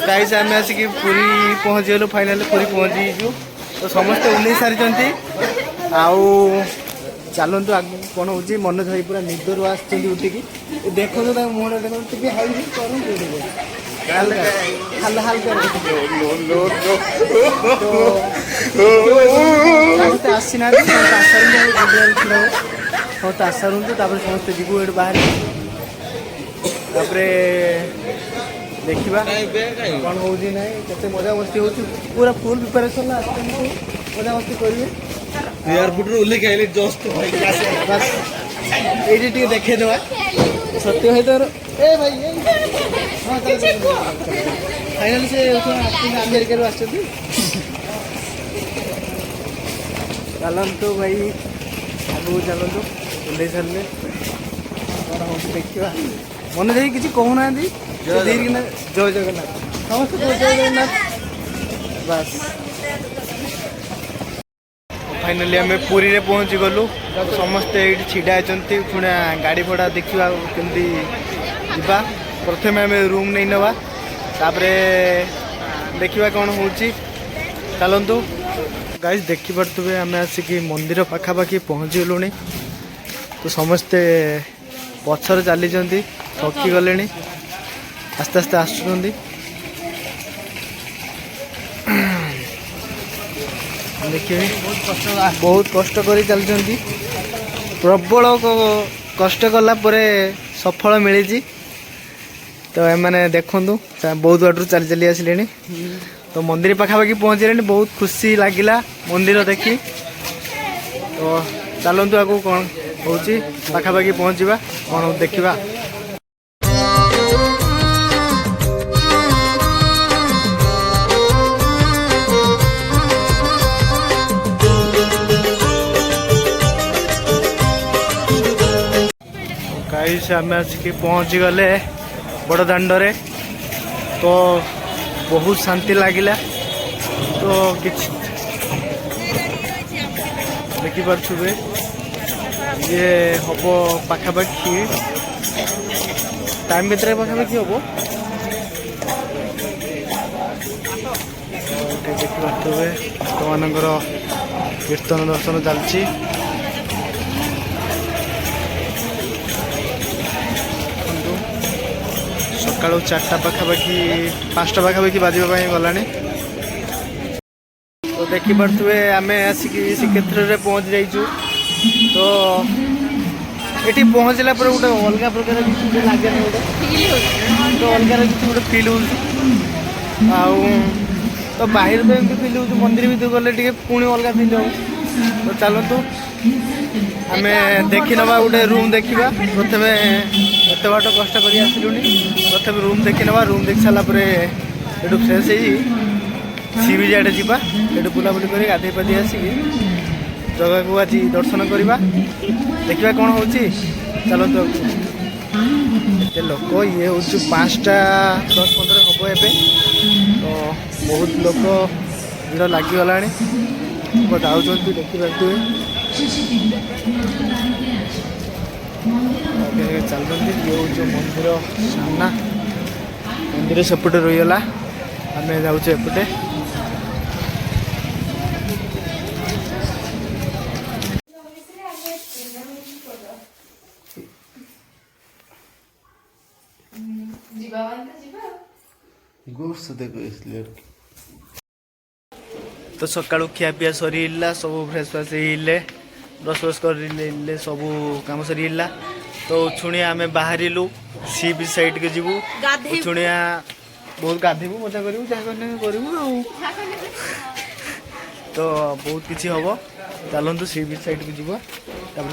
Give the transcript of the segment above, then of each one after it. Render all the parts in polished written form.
guys आम आसिक पुरी पहुँची गलु final Puri पहुँची तो समस्ते उन्नीस सारी आउ चलतु आग कौन हो मनोज भाई पूरा निदर आसिकी देखो मुहर देखो आसीना समस्त आशा रुहतु समस्ते जीवु ये बाहर देखा कौन हो ना मजा मस्ती हो पूरा फुल प्रिपेरेसन मजा मस्ती करेंगे एयरपोर्ट ओह्लैक आइले जस्ट बस ये देखेदवा सत्य है तो ए भाई फाइनल से अमेरिका चलतु भाई आगू चलतु ओल्ल सारे कौन हो देखा मन देखिए किसी कहूना जय जगन्नाथ समस्त जय जगन्नाथ बस फाइनाली आम पुरी रे पहुँची गलु समस्ते ये छिड़ा होती पुणी गाड़ी भड़ा देखा केमती जा प्रथम आम रूम नहीं नवा तापर देखा कौन हो चलतु गाइस देखी पारे आम आसिक मंदिर पाखापाखि पहुँची गलु तो समस्ते पछर चली थकी गले आस्ते आस्ते आसुँच देखिए बहुत कष्ट कर चलती प्रबल कष्ट कला सफल मिली तो एमाने देखु बहुत बाटर चली चली आसिले तो मंदिर पाखापाखि पहुँचले बहुत खुशी लगिला मंदिर देखी तो चलतु आगू कौन हो पाखापाखि पहुँचा कौन देखा गाइस आम आसिक पहुँची गले बड़ दांडे तो बहुत शांति लगिला तो किछ देखिपे ये हम पाखापाखि टाइम भर पाखापाखि हम देखिपे भक्त मानकर कीर्तन दर्शन चलती सकाल 4टा पाखापाखि 5टा पाखापाखि बाजवा गला तो देखिपे आम आसिक श्रीक्षेत्र में पहुँच जाइचु तो ये पहुँचला गोटे अलग प्रकार लगे तो अलग गोटे फिल हो तो बाहर तो एमती फिल हो मंदिर भी गले पुणी अलग फिल हो तो चलतु आम देखी नवा गोटे रूम देखा प्रथम एत बाट कष्ट कर आसलुनी प्रथम रूम देखी नवा रूम देख सारापर ये फ्रेश हो सी बीच आड़े जावा ये बुलाबुली कर गाधे पाधे आसिक जगह को आज दर्शन करवा देखा कौन हो चलतु एत लोक ये हूँ 5टा 10-15 हम एवं तो बहुत लोक भीड़ लगिगला जाऊँ देखिपे चलते ये हूँ मंदिर सामना मंदिर सेपटे रहीगला आम जाऊँ एपटे तो सका खियापिया सरीला सब फ्रेश फ्रेश ब्रश ब्रश कर सब कम सरीला तो छुणिया आम बाहर सी बीच साइड के जीवु छुणिया बहुत गाधेबू मजा करूँ जहाँ करूँ तो बहुत किसी हम चलतु सी बीच साइड को जीवा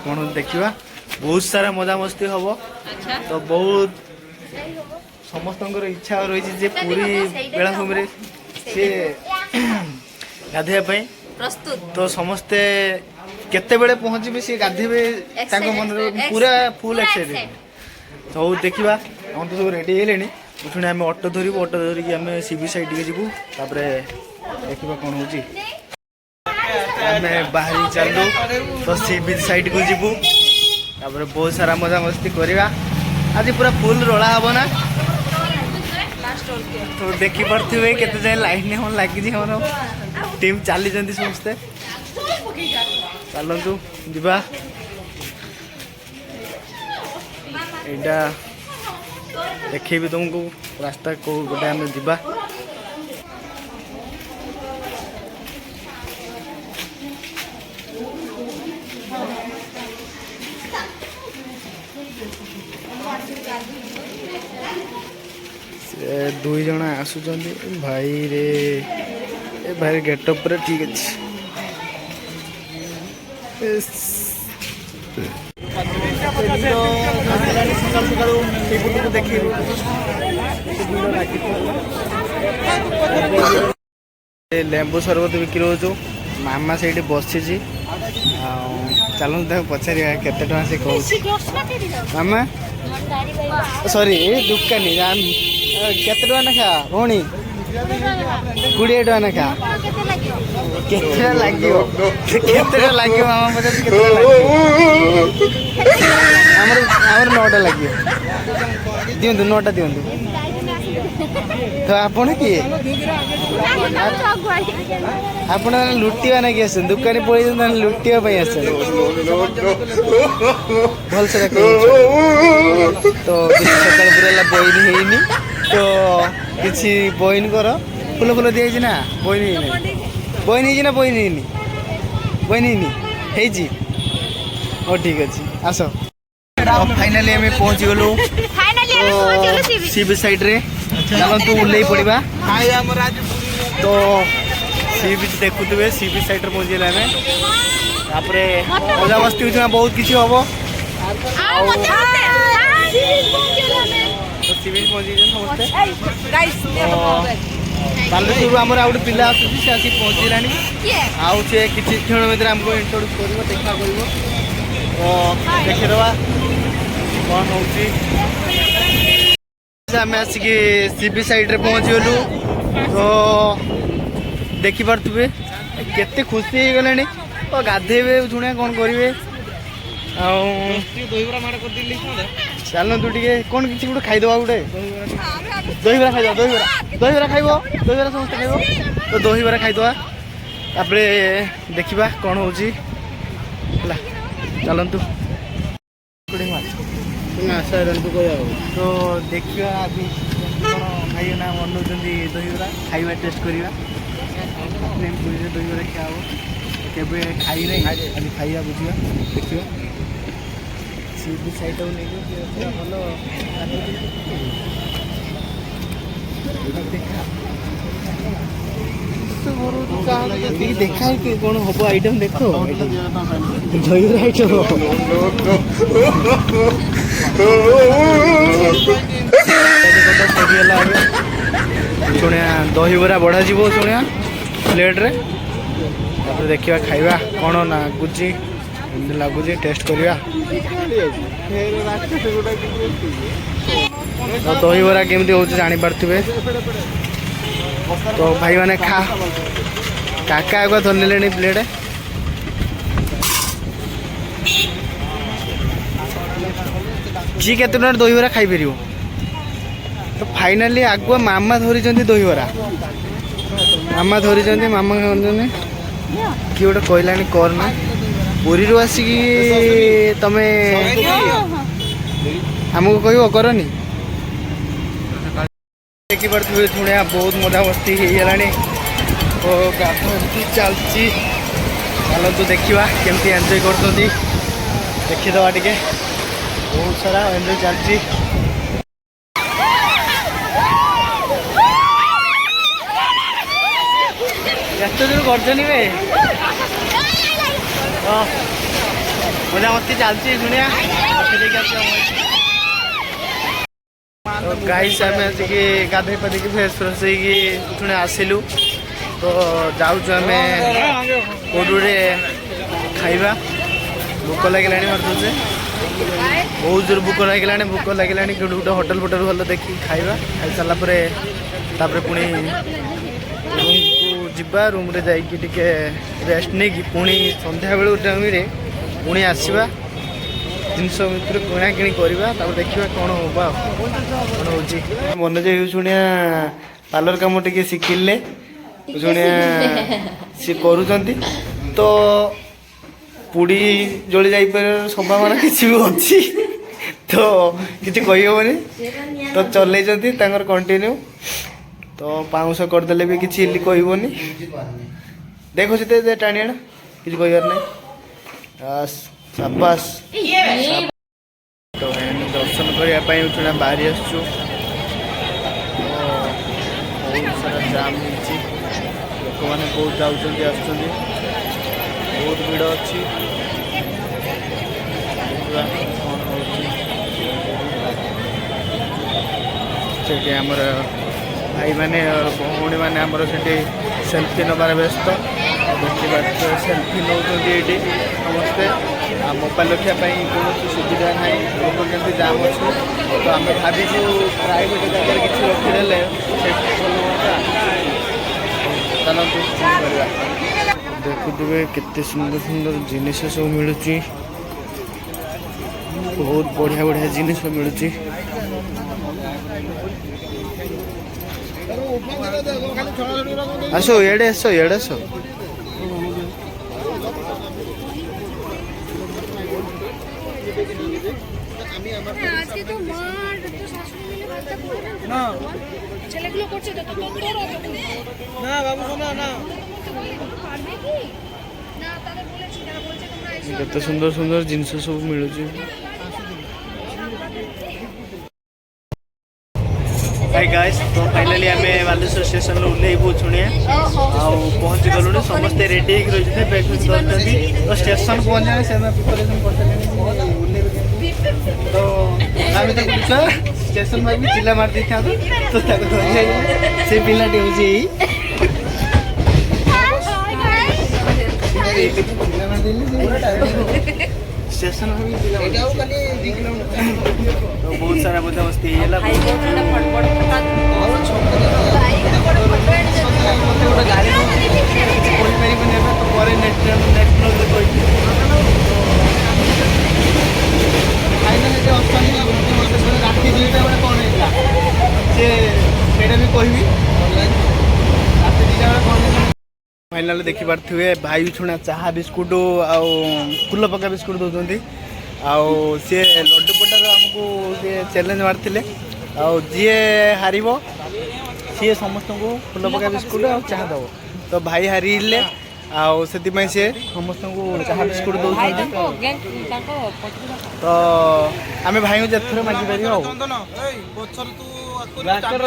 कौन देखा बहुत सारा मजा मस्ती हम तो बहुत समस्त इच्छा रही पूरी बेलाभूमि सी गाधेवाई प्रस्तुत तो समस्ते केते बेले पहुँचे सी गाधेबे मन पूरा फुल एक्साइटेड तो देखा हम तो सब रेडी है पुणी आम ऑटो धरबू ऑटो धरिकी आम सी बीच साइड के जीवु देखा कौन हो बाहरी चलू तो सी बीच साइड को जीवु बहुत सारा मजा मस्ती करवा आज पूरा फुल रोला हम ना तो देखी पारे केते जाए लाइन हम लगी आम टीम चली समस्ते चलतु जा यहाँ देखी तुमको रास्ता को गोटे आम जा दुई जन आसुच भाई रे ए भाई गेटअप ठीक अच्छे लेंबू सरबत बिक्री हो मामा से बसी चलते पचार केते टका से कह मामा सॉरी दुकानी केते टका नाखा भौणी 20 टका नाखा केते लगे मामा पचार आमर 9टा लगे दिंतु 9टा दिंतु तो आपन किए आपण लुटिया ना कि आस दुकानी पड़े लुटिया आस भल से तो सकाल पूरा बइन है तो किसी बइन कर फुल फुल दिखाई ना बइन ना बइन हो ठीक अच्छे आस फाइनाली आम पहुँची गलु सी बीच साइड रे चलतु उल्ले पड़ा तो सी बीच देखुए सी बीच साइड पहुँचे मजा मस्ती हो बहुत किसी हम सी बीच पहुँची समस्ते बालेश्वर आम गोटे पिला आसी आसिक पहुँचला आउ सी किसी क्षण भर आमको इंट्रोड्यूस कर देखा कर देखीदवा कौन हो आम आसिक सी बीच साइड रे पहुँची गलु तो देखी पारे केते खुशी हो गले तो गाधेबे शुणा कौन करेंगे चलतु टे कौन किसी गोटे खाईदे गोटे दहीबरा खाई दहीबरा खाइब दहीबरा समस्त खाइब तो दहीबरा खाईदे तापर देखा कौन हो चलतु तो देखा अभी भाई ना बनाऊँ दहीबरा खाଇବା टेस्ट करवा पुरी दहीबरा क्या हम केवे खाई ना अभी खाଇବା बुझा देखा सी बीच साइड नहीं भल देखा है कौन हम आइटम देख दहीबरा आइटम शुणिया दहीबरा बढ़ा जीव शुणिया प्लेट रे देखा खाଇବା कौन लगुच लगुच टेस्ट करवा तो दहीबरा केमती हो जापारे तो भाई मैंने खा काका आगे धरने प्लेट जी के दहीबरा खाईपर तो फाइनाली आगुआ मामा धरी दहीबरा मामा धरी मामा किए गोटे कहला करना पुरी आसिक तमे आमको कह करनी देखी पारे शुणिया बहुत मजा मस्ती होगा तो गाधी चलती चलतु देखा केमती एंजॉय कर देखीदवा टे बहुत सारा एंजॉय चलती एत दूर करनी वे मजा मस्ती चलती शुणिया गाइस आम आसिक गाधे पाधे फ्रेश फ्रेश होने आसिलु तो जाऊँ आम कोडे खाइबा भोक लगे मत बहुत जोर भोक लगे भोक लगे कि गोटे होटेल फोटेल भल देखिए खाइबा खाई सारापर पुणी रूम को जीवा रूम रे जाइए टिके रेस्ट नहीं कि पुणी संध्या बेलू टाइम पुणी आसवा ଜିନିଷ ଭିତରୁ କିଣାକିଣି କରିବା ତାପରେ ଦେଖିବା କ'ଣ ହବା କ'ଣ ହେଉଛି ମନୋଜ ଶୁଣିଆ ପାର୍ଲର କାମ ଟିକେ ଶିଖିଲେ ଶୁଣିଆ ସିଏ କରୁଛନ୍ତି ତ ପୁଡ଼ି ଜଳି ଯାଇପାରିବାର ସମ୍ଭାବନା କିଛି ବି ଅଛି ତ କିଛି କହିହେବନି ତ ଚଲେଇଛନ୍ତି ତାଙ୍କର କଣ୍ଟିନ୍ୟୁ ତ ପାଉଁଶ କରିଦେଲେ ବି କିଛି କହିବନି ଦେଖୁଛି ତ ଟାଣିଆଟା କିଛି କହିବାର ନାହିଁ ସାବାସ୍ ତ ଦର୍ଶନ କରିବା ପାଇଁ ଉଠୁଣା ବାହାରି ଆସୁଛୁ ବହୁତ ସାରା ଜାମ୍ ହେଇଛି ଲୋକମାନେ ବହୁତ ଯାଉଛନ୍ତି ଆସୁଛନ୍ତି ବହୁତ ଭିଡ଼ ଅଛି କ'ଣ ହେଉଛି ସେଠି ଆମର ଭାଇମାନେ ଭଉଣୀମାନେ ଆମର ସେଠି ସେଲ୍ଫି ନେବାରେ ବ୍ୟସ୍ତ ଦେଖିପାରୁଥିବେ ସେଲ୍ଫି ନେଉଛନ୍ତି ଏଇଠି ସମସ୍ତେ ଆଉ ମୋବାଇଲ ରଖିବା ପାଇଁ କୌଣସି ସୁବିଧା ନାହିଁ ଲୋକ କେମିତି ଜାମ୍ ଅଛି ତ ଆମେ ଭାବିଛୁ ପ୍ରାଇଭେଟ୍ ଜାଗାରେ କିଛି ରଖିଦେଲେ ସେଠି ଭଲ ହୁଅନ୍ତା ଚାଲନ୍ତୁ କ'ଣ କରିବା ଦେଖୁଥିବେ କେତେ ସୁନ୍ଦର ସୁନ୍ଦର ଜିନିଷ ସବୁ ମିଳୁଛି ବହୁତ ବଢ଼ିଆ ବଢ଼ିଆ ଜିନିଷ ମିଳୁଛି ଆସ ଇଆଡ଼େ ଆସ ଇଆଡ଼େ ଆସ আজকে তো মার তো শাশুড়ি মিলে ভাতটা করে না ছেলেগুলো করছে তো তো তোর না বাবু শোনা না পারবে কি না তাহলে বলেছি না বলছে তোমরা এসো କେତେ ସୁନ୍ଦର ସୁନ୍ଦର ଜିନିଷ ସବୁ ମିଳୁଛି ହାଇ ଗାଇସ୍ ତ ଫାଇନାଲି ଆମେ ବାଲେଶ୍ୱର ଷ୍ଟେସନରୁ ଓହ୍ଲେଇବୁ ଶୁଣିଆ ଆଉ ପହଞ୍ଚି ଗଲୁଣି ସମସ୍ତେ ରେଡ଼ି ହେଇକି ରହିଛନ୍ତି ବ୍ୟାଗ୍ ଧରିଛନ୍ତି ତ ଷ୍ଟେସନ ପହଞ୍ଚିଲେ ସେମାନେ ପ୍ରିପାରେସନ୍ କରିସାରିଲେଣି ଓହ୍ଲେଇବେ ତ ଆମେ ତାକୁ ବୁଝା ଷ୍ଟେସନ ଭାଇ ବି ଚିଲା ମାରି ଦେଇଥାନ୍ତୁ ତ ତାକୁ ଧରି ସେ ପିଲାଟି ହେଉଛି ଚିଲା ମାରିଦେଲି ଷ୍ଟେସନ ଭାଇ ତ ବହୁତ ସାରା ମଜାମସ୍ତି ହେଇଗଲା ଗୋଟେ ଗାଡ଼ି କହିପାରିବନି ଏବେ ତ ପରେ ନେକ୍ସଟ କହିବି ଫାଇନାଲି ଯେ ଅଛନ୍ତି ରାତି 2ଟା ବେଳେ କ'ଣ ହେଇଥିଲା ସେ ସେଇଟା ବି କହିବି ରାତି 2ଟା ବେଳେ କ'ଣ ହେଇଥିଲା ଫାଇନାଲି ଦେଖିପାରୁଥିବେ ଭାଇ ଛୁଣା ଚାହା ବିସ୍କୁଟ ଆଉ ଫୁଲ ପକା ବିସ୍କୁଟ ଦେଉଛନ୍ତି ଆଉ ସିଏ ଲଡ଼ୁ ପଟାର ଆମକୁ ସିଏ ଚ୍ୟାଲେଞ୍ଜ ମାରିଥିଲେ ଆଉ ଯିଏ ହାରିବ ସିଏ ସମସ୍ତଙ୍କୁ ଫୁଲ ପକା ବିସ୍କୁଟ ଆଉ ଚାହା ଦେବ ତ ଭାଇ ହାରିଲେ ଆଉ ସେଥିପାଇଁ ସିଏ ସମସ୍ତଙ୍କୁ ଚାହା ବିସ୍କୁଟ ଦେଉଛନ୍ତି ତ ଆମେ ଭାଇଙ୍କୁ ଯେତେଥର ମାଗିପାରିବା ଆଉ